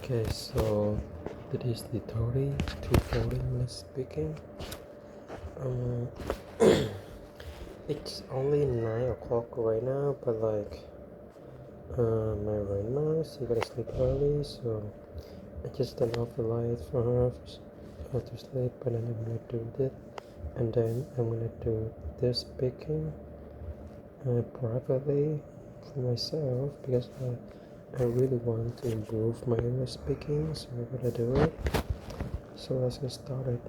Okay, so it is the 30 to 40 minutes speaking. Um, it's only 9 o'clock right now, but my grandma, she gotta sleep early, so I just turned off the light for her to sleep, and then I'm gonna do that, and then I'm gonna do this speaking privately for myself because I really want to improve my English speaking, so I gotta do it. So let's get started.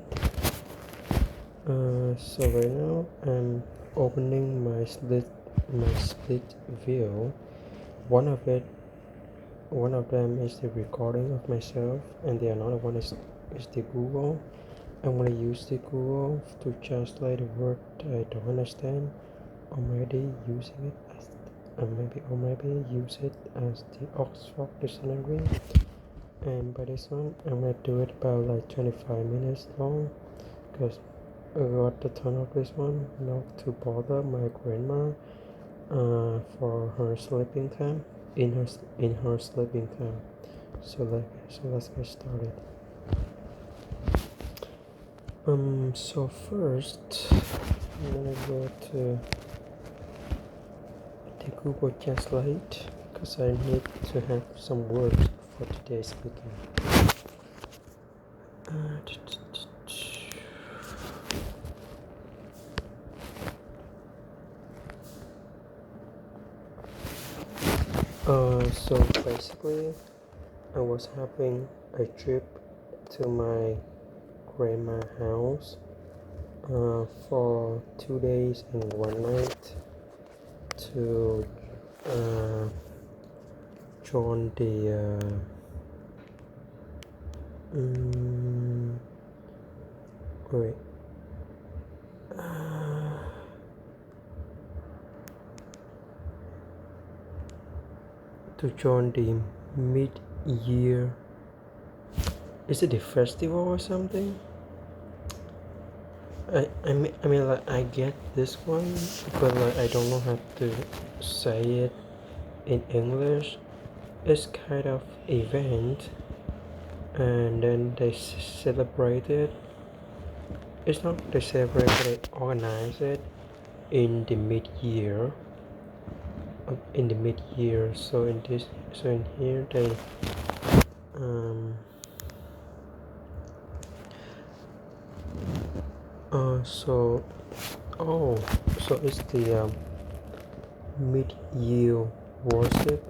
So right now I'm opening my split view. One of them is the recording of myself, and the another one is the Google. I'm gonna use the Google to translate a word I don't understand, or maybe using it as maybe use it as the Oxford Dictionary. And by this one, I'm gonna do it about 25 minutes long, because I got the turn of this one not to bother my grandma for her sleeping time in her sleeping time. So let's get started. So first I'm gonna go to the Google Translate because I need to have some words for today's speaking. So basically, I was having a trip to my grandma's house for 2 days and 1 night to join the wait to join the mid-year, is it a festival or something? I mean I get this one, but I don't know how to say it in English. It's kind of event, and then they celebrate it. It's not they celebrate, they organize it in the mid-year. So in here they so it's the mid-year worship.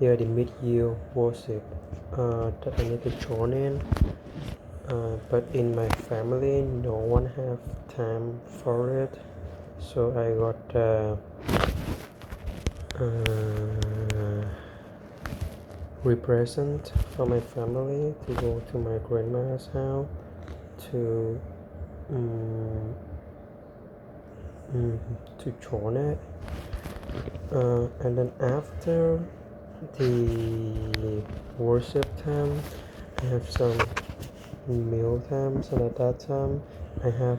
Yeah, the mid-year worship that I need to join in, but in my family no one have time for it, so I got represent for my family to go to my grandma's house to join it, and then after the worship time I have some meal times, and at that time I have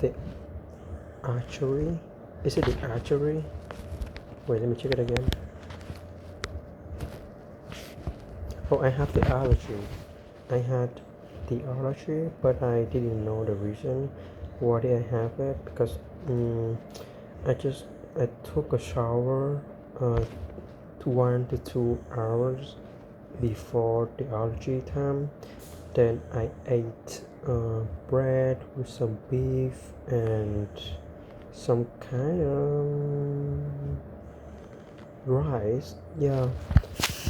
the archery. Is it the archery? Wait, let me check it again. Oh, I have the allergy. I had the allergy, but I didn't know the reason why did I have it, because I took a shower 1 to 2 hours before the allergy time. Then I ate bread with some beef and some kind of rice. Yeah,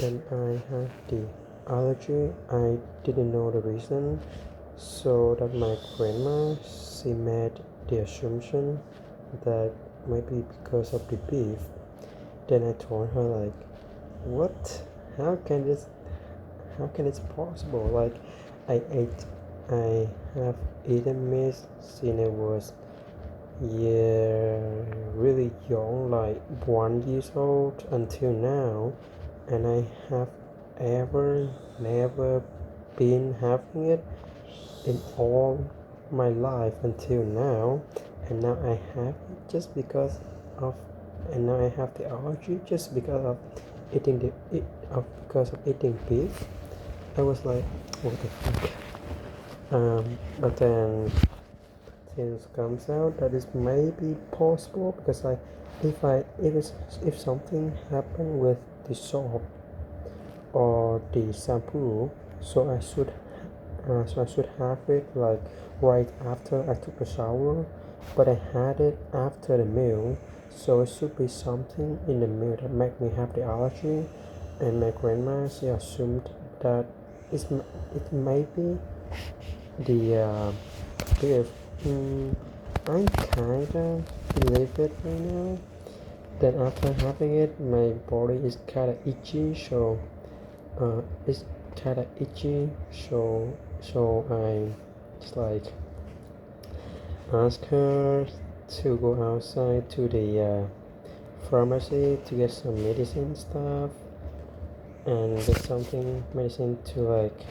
then I had the allergy. I didn't know the reason, so that my grandma, she made the assumption that maybe because of the beef. Then I told her what? How can this? How can it's possible? I have eaten meat since I was really young, 1 year old until now, and I have never been having it in all my life until now. and now I have it just because of, and now I have the allergy just because of eating because of eating beef. I was like, what the fuck? But then things comes out that is maybe possible because if something happened with the soap or the shampoo, so I should have it like right after I took a shower, but I had it after the meal, so it should be something in the meal that make me have the allergy. And my grandma, she assumed that it may be the beef. I kinda believe it right now. Then after having it, my body is kinda itchy, so it's kinda itchy, so I just like ask her to go outside to the pharmacy to get some medicine stuff and get something medicine to like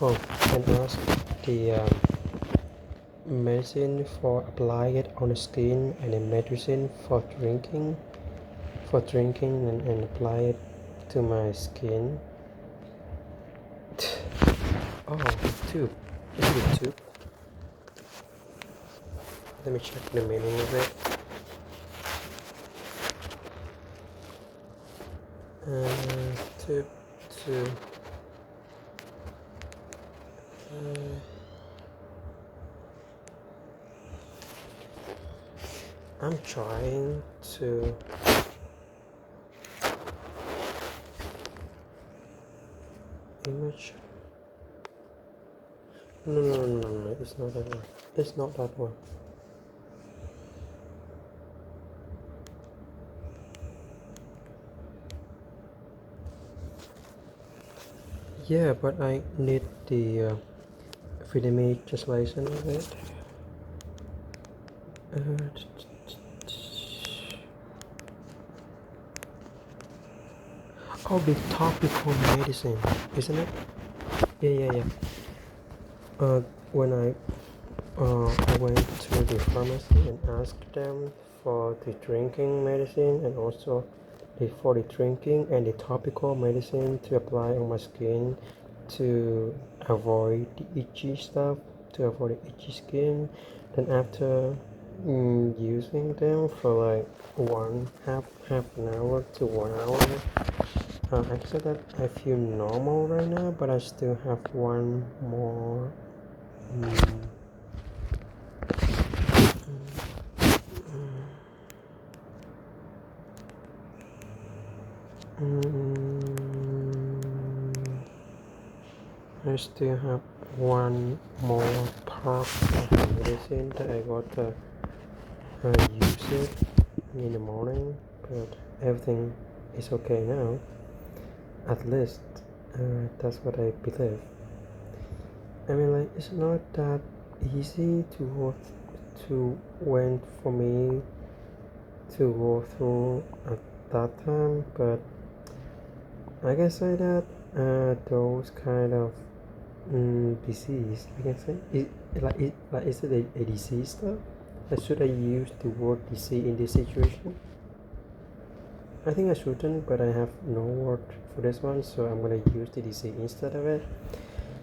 and ask the medicine for applying it on the skin and the medicine for drinking and apply it to my skin. Oh, tube. Is it a tube? Let me check the meaning of it. Tube, tube. I'm trying to image. No, it's not that one. It's not that one. Yeah, but I need the Vietnamese translation of it. Oh, the topical medicine, isn't it? Yeah. When I went to the pharmacy and asked them for the drinking medicine and also for the drinking and the topical medicine to apply on my skin to avoid the itchy stuff, to avoid the itchy skin. Then after using them for like half an hour to 1 hour, I can say that I feel normal right now, but I still have one more. I still have one more part of the medicine that I got to use it in the morning, but everything is okay now. At least that's what I believe. I mean, like, it's not that easy went for me to go through at that time, but I can say that those kind of disease, I can say is it a disease stuff? Should I use the word disease in this situation? I think I shouldn't, but I have no word for this one, so I'm gonna use the disease instead of it.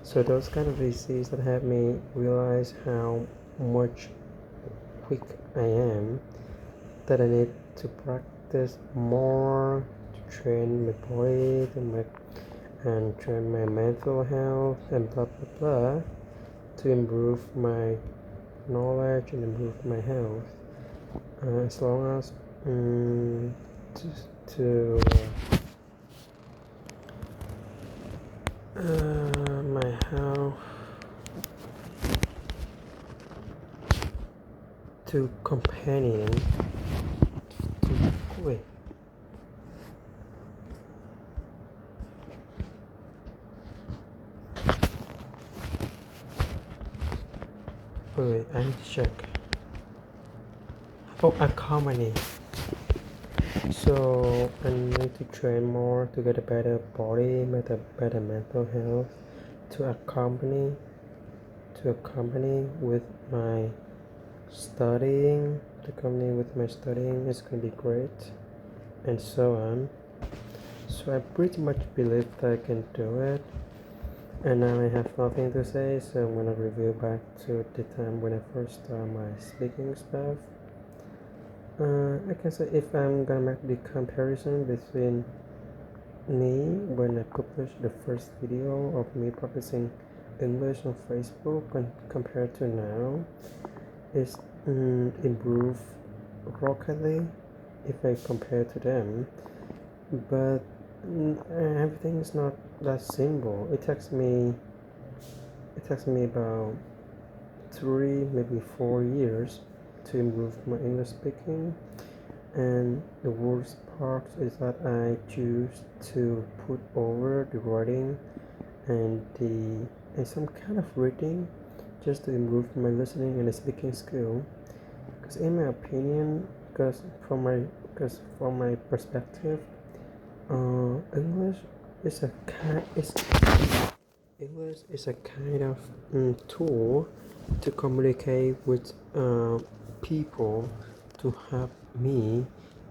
So those kind of disease that have me realize how much weak I am, that I need to practice more to train my body and train my mental health and blah blah blah to improve my knowledge and improve my health. As long as to my health, to companion to wait. Wait, I need to check. Oh, accompany. So I need to train more to get a better body, better mental health, to accompany with my studying. To accompany with my studying is gonna be great, and so on. So I pretty much believe that I can do it. And now I have nothing to say, so I'm gonna review back to the time when I first started my speaking stuff. I can say if I'm gonna make the comparison between me when I published the first video of me practicing English on Facebook and compared to now, it's improved rocketly if I compare to them. But everything is not that simple. It takes me about 3 maybe 4 years to improve my English speaking, and the worst part is that I choose to put over the writing and some kind of reading just to improve my listening and speaking skill. Because in my opinion, because from my perspective, English is a kind of tool to communicate with people to help me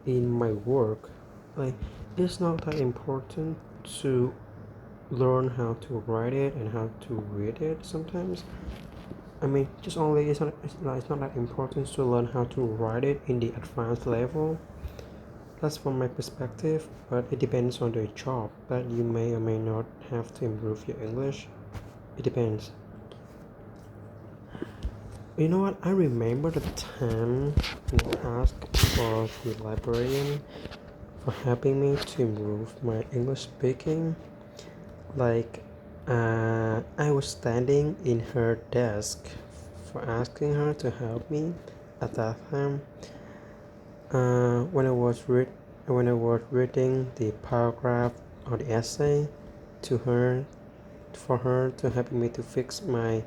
in my work. Like, it's not that important to learn how to write it and how to read it sometimes. I mean, it's not that important to learn how to write it in the advanced level. That's from my perspective, but it depends on the job that you may or may not have to improve your English. It depends. You know what? I remember the time I asked for the librarian for helping me to improve my English speaking. Like, I was standing in her desk for asking her to help me at that time. When I was reading the paragraph or the essay to her, for her to help me to fix my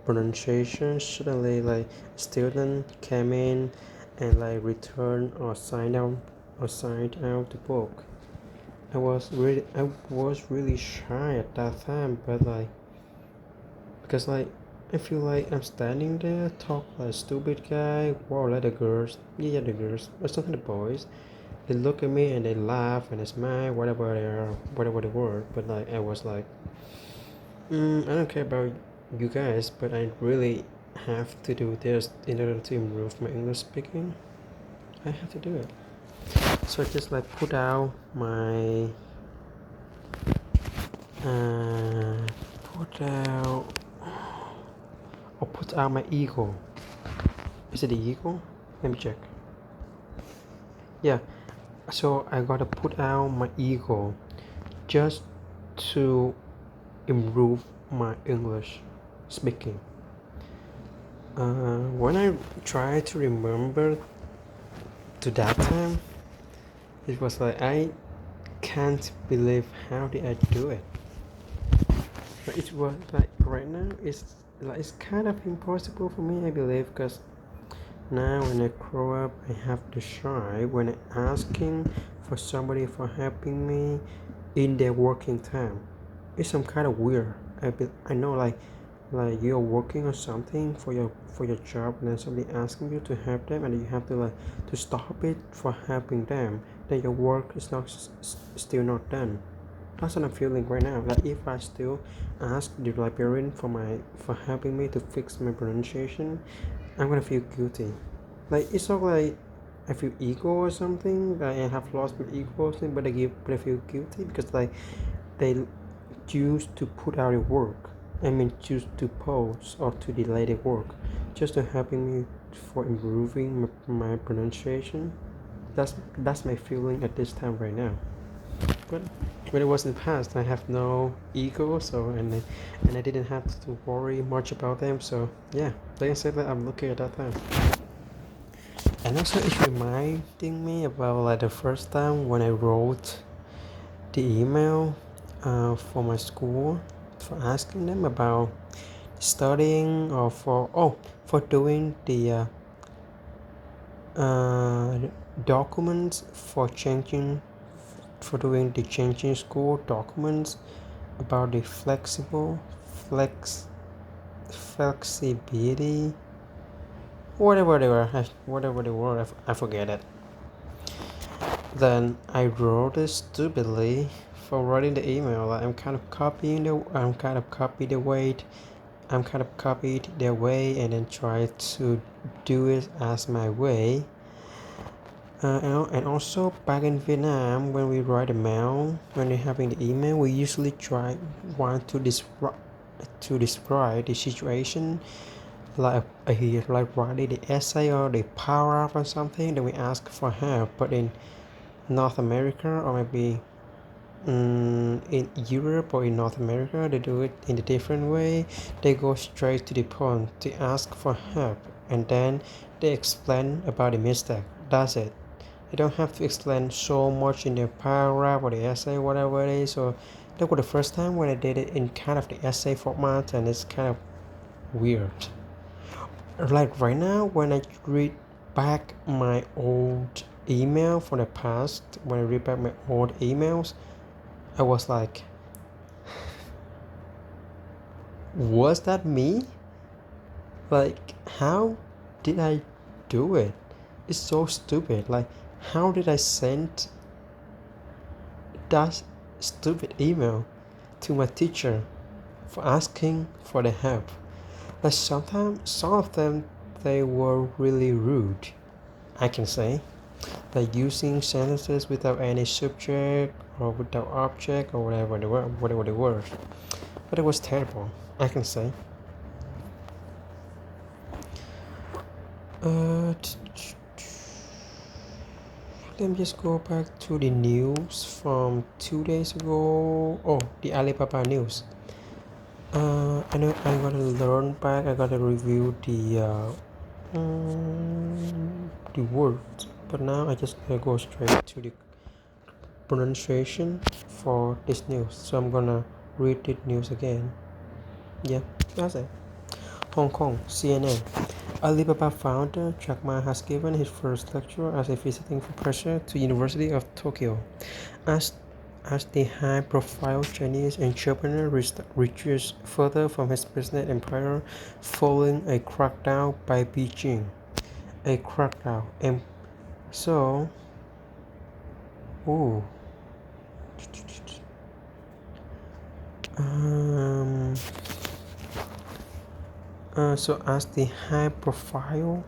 pronunciation, suddenly like a student came in and like returned or signed out the book. I was really shy at that time, but like, because like I feel like I'm standing there, talk like a stupid guy. Wow, like the girls, yeah, the girls, but something the boys, they look at me and they laugh and they smile, whatever they are, whatever the word. But like I was like, I don't care about you guys, but I really have to do this in order to improve my English speaking. I have to do it. So I just like put out my put out my ego. Is it the ego? Let me check. Yeah. So I gotta put out my ego just to improve my English speaking. When I try to remember to that time, it was like I can't believe how did I do it. But it was like right now it's kind of impossible for me, I believe, because now when I grow up I have the shy when asking for somebody for helping me in their working time. It's some kind of weird. I know like you're working on something for your job, and then somebody asking you to help them, and you have to like to stop it for helping them, then your work is not still not done. That's what I'm feeling right now. Like if I still ask the librarian for helping me to fix my pronunciation, I'm gonna feel guilty. Like it's not like I feel ego or something. Like I have lost my ego or something, but I feel guilty because like they choose to put out a work. I mean, choose to pause or to delay the work, just to helping me for improving my pronunciation. That's my feeling at this time right now. But when it was in the past, I have no ego, so and I didn't have to worry much about them. So yeah, like I said, that I'm lucky at that time. And also, it's reminding me about like the first time when I wrote the email for my school for asking them about studying or for doing the documents for doing the changing school documents about the flexibility, whatever they were, I forget it. Then I wrote it stupidly for writing the email. Like I'm kind of copied the weight. I'm kind of copied their way and then try to do it as my way. And also back in Vietnam, when we write a mail, when we're having the email, we usually want to describe the situation, like writing the essay or the paragraph or something. Then we ask for help. But in North America or maybe in Europe or in North America, they do it in a different way. They go straight to the point. They ask for help and then they explain about the mistake. That's it. You don't have to explain so much in the paragraph or the essay, whatever it is. So that was the first time when I did it in kind of the essay format, and it's kind of weird. Like right now, when I read back my old email from the past, when I read back my old emails, I was like, was that me? Like, how did I do it? It's so stupid. Like, how did I send that stupid email to my teacher for asking for the help? Like, sometimes some of them they were really rude, I can say, like using sentences without any subject or without object or whatever they were. But it was terrible, I can say. Let me just go back to the news from 2 days ago. Oh, the Alibaba news. I know I gotta learn back. I gotta review the words. But now I just gotta go straight to the pronunciation for this news. So I'm gonna read the news again. Yeah, that's it. Hong Kong, CNN. Alibaba founder Jack Ma has given his first lecture as a visiting professor to University of Tokyo. As the high-profile Chinese entrepreneur retreats further from his business empire following a crackdown by Beijing. A crackdown. And so, ooh. So as the high-profile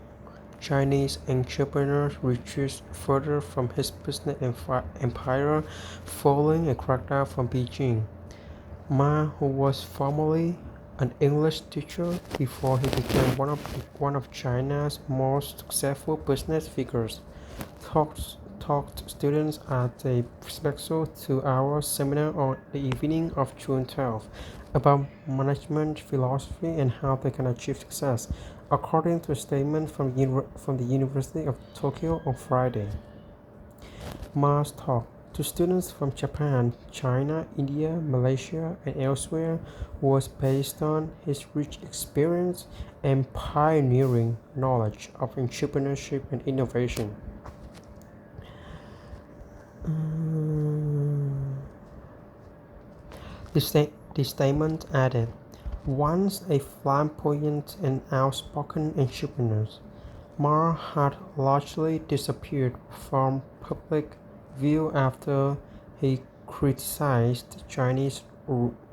Chinese entrepreneur retreats further from his business empire following a crackdown from Beijing. Ma, who was formerly an English teacher before he became one of China's most successful business figures, talked students at a special 2-hour seminar on the evening of June 12 about management philosophy and how they can achieve success, according to a statement from the University of Tokyo on Friday. Ma's talk to students from Japan, China, India, Malaysia, and elsewhere was based on his rich experience and pioneering knowledge of entrepreneurship and innovation. The statement added, once a flamboyant and outspoken entrepreneur, Ma had largely disappeared from public view after he criticized Chinese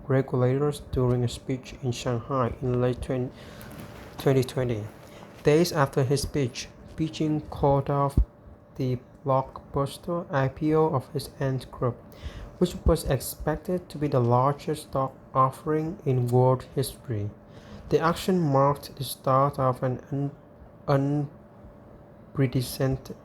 regulators during a speech in Shanghai in late 2020. Days after his speech, Beijing called off the blockbuster IPO of his Ant Group, which was expected to be the largest stock offering in world history. The action marked the start of an unprecedented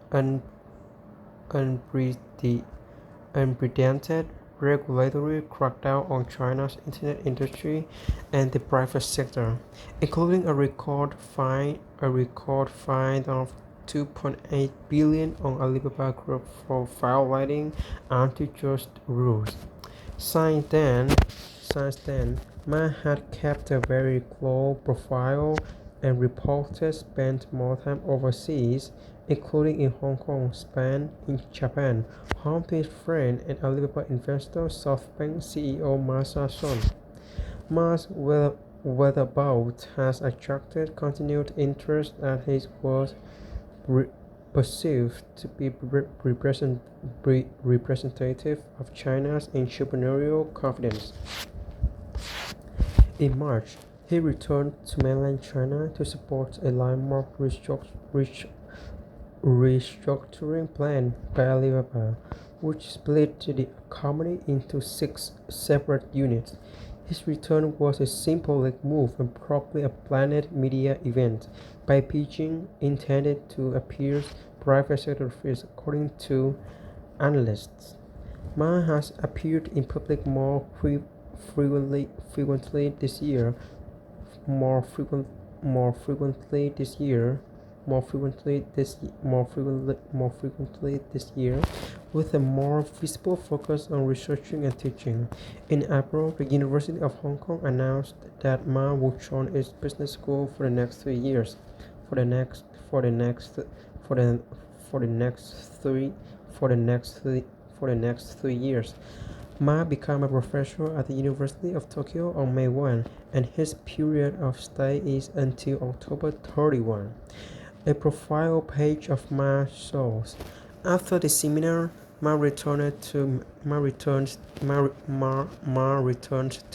regulatory crackdown on China's internet industry and the private sector, including a record fine of 2.8 billion on Alibaba Group for violating antitrust rules. Since then, Ma had kept a very low profile and reportedly spent more time overseas, including in Hong Kong, Spain, in Japan, home to his friend and Alibaba investor SoftBank CEO Masa Son. Ma's whereabouts has attracted continued interest as he was re- perceived to be representative of China's entrepreneurial confidence. In March, he returned to mainland China to support a landmark restructuring plan by Alibaba, which split the company into six separate units. His return was a symbolic move and probably a planned media event by Beijing intended to appease private sector fears, according to analysts. Ma has appeared in public more frequently this year, more frequent, more frequently this year, more frequently this year, with a more visible focus on researching and teaching. In April, the University of Hong Kong announced that Ma would join its business school for the next 3 years. For the next, for the next, for the, for the next three, for the next three, for the next 3 years. Ma became a professor at the University of Tokyo on May 1, and his period of stay is until October 31. A profile page of Ma shows. After the seminar, Ma returned to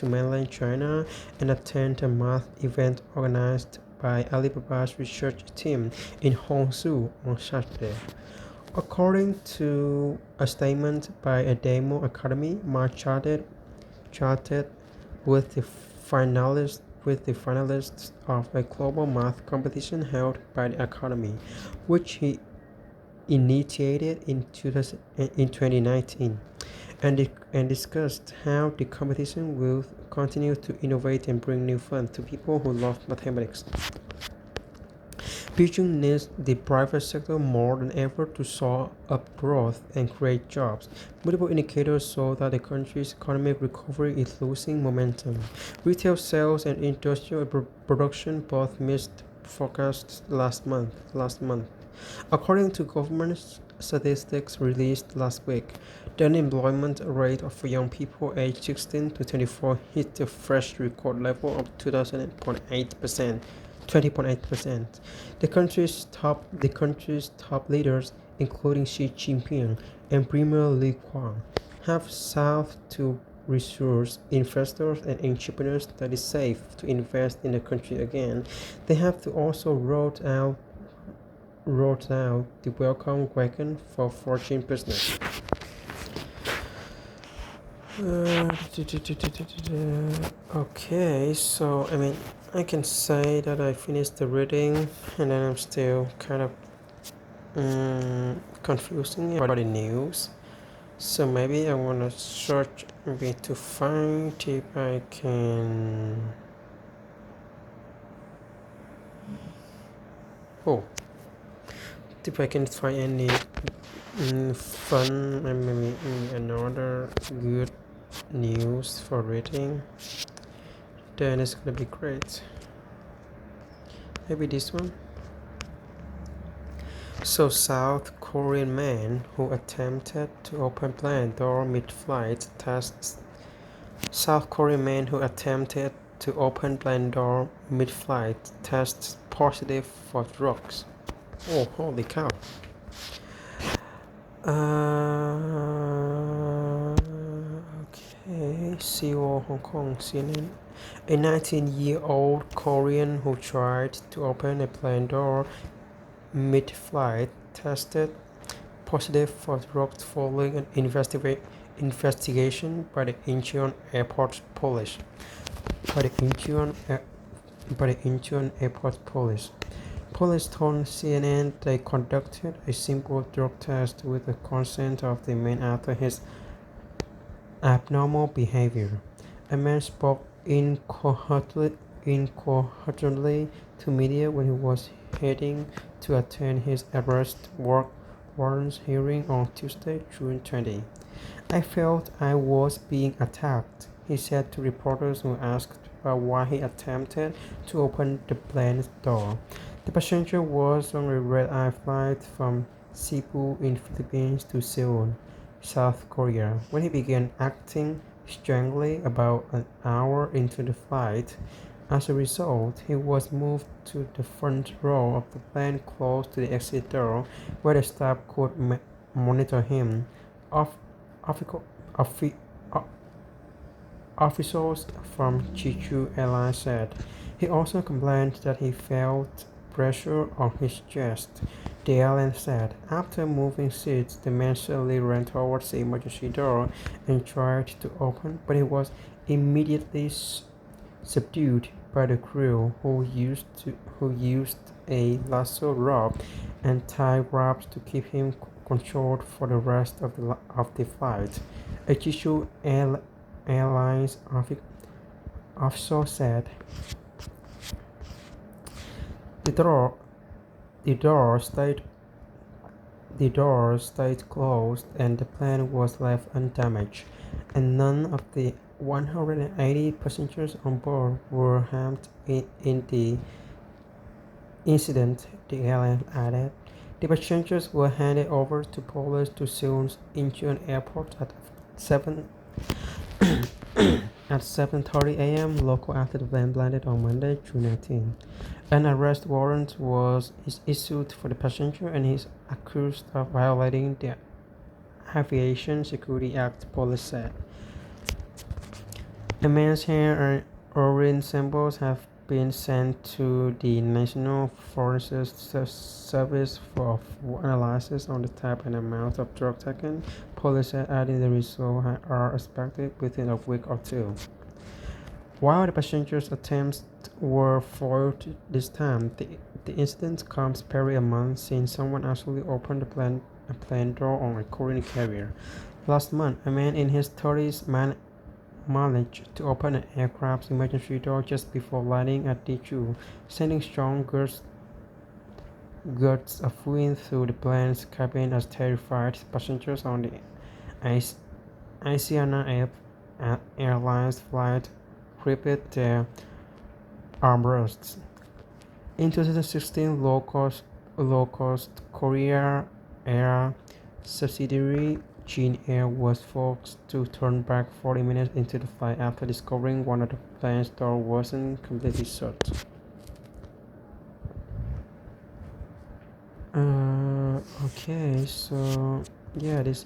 mainland China and attended a math event organized by Alibaba's research team in Hangzhou on Saturday. According to a statement by a demo academy, Ma chatted with the finalists of a global math competition held by the academy, which he initiated in 2019, and discussed how the competition will continue to innovate and bring new fun to people who love mathematics. Beijing needs the private sector more than ever to soar up growth and create jobs. Multiple indicators show that the country's economic recovery is losing momentum. Retail sales and industrial production both missed forecasts last month. According to government statistics released last week, the unemployment rate for young people aged 16 to 24 hit a fresh record level of 20.8%. 20.8%. The country's top leaders, including Xi Jinping and Premier Li Qiang, have sought to reassure investors and entrepreneurs that it's safe to invest in the country again. They have to also rolled out the welcome wagon for foreign business. Okay, so I can say that I finished the reading, and then I'm still kind of confusing about the news. So maybe I wanna search a bit to find if I can. Oh, if I can find any fun and maybe another good news for reading, then it's gonna be great. Maybe this one. So South Korean man who attempted to open plane door mid-flight tests. South Korean man who attempted to open plane door mid-flight tests positive for drugs. Oh, holy cow. Okay, Seoul, Hong Kong, CNN. A 19-year-old Korean who tried to open a plane door mid-flight tested positive for drugs following an investigation by the Incheon Airport Police. Police told CNN they conducted a simple drug test with the consent of the man after his abnormal behavior. A man spoke incoherently to media when he was heading to attend his arrest warrant hearing on Tuesday, June 20. I felt I was being attacked, he said to reporters who asked about why he attempted to open the plane's door. The passenger was on a red-eye flight from Cebu in Philippines to Seoul, South Korea, when he began acting strangely about an hour into the flight. As a result, he was moved to the front row of the plane close to the exit door, where the staff could monitor him. Of, offico- offi- o- Officials from Jeju Airlines said. He also complained that he felt pressure on his chest. The airline said. After moving seats, the man suddenly ran towards the emergency door and tried to open, but he was immediately subdued by the crew, who used a lasso rope and tie wraps to keep him controlled for the rest of the flight. A Jeju Airlines official said. The door, the door stayed The door stayed closed and the plane was left undamaged, and none of the 180 passengers on board were harmed in the incident, the airline added. The passengers were handed over to police to Seoul's Incheon Airport at 7 at 7:30 a.m. local after the plane landed on Monday, June 19. An arrest warrant was issued for the passenger and he is accused of violating the Aviation Security Act, police said. A man's hair and urine samples have been sent to the National Forensic Service for analysis on the type and amount of drug taken, police said, adding the results are expected within a week or two. While the passengers' attempts were foiled this time, the incident comes barely a month since someone actually opened a plane door on a Korean carrier. Last month, a man in his 30s managed to open an aircraft's emergency door just before landing at Jeju, sending strong gusts of wind through the plane's cabin as terrified passengers on the Asiana Airlines flight gripped their armrests. In 2016, low-cost Korea Air subsidiary Jin Air was forced to turn back 40 minutes into the flight after discovering one of the plane's doors wasn't completely shut. Okay, so yeah, this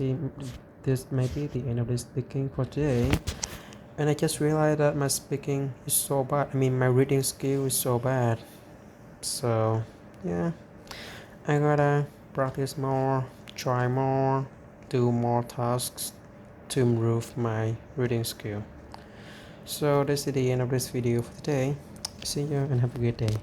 may be the end of this speaking for today. And I just realized that my speaking is so bad. I mean, my reading skill is so bad. So yeah, I gotta practice more, try more, do more tasks to improve my reading skill. So this is the end of this video for today. See you and have a good day.